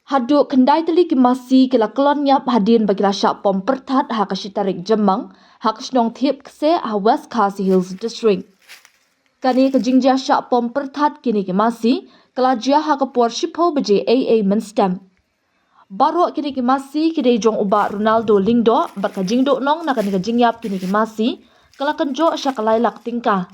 Haduk kendai teli ki masi kila kelon nyap hadin bagi syak pom pertat ha kasitarik Jemang ha kasnong thiep kse ha West Khasi Hills District. Kani ke jingja syak pom pertat kini ki masi kala jia ha kapor shipo beje AA menstem. Baru kini ki masi kidai jong uba Ronaldo Lingdo baka jingdo nong na kani ke jingyap kini ki masi kala kenjo syak lailak tingkah.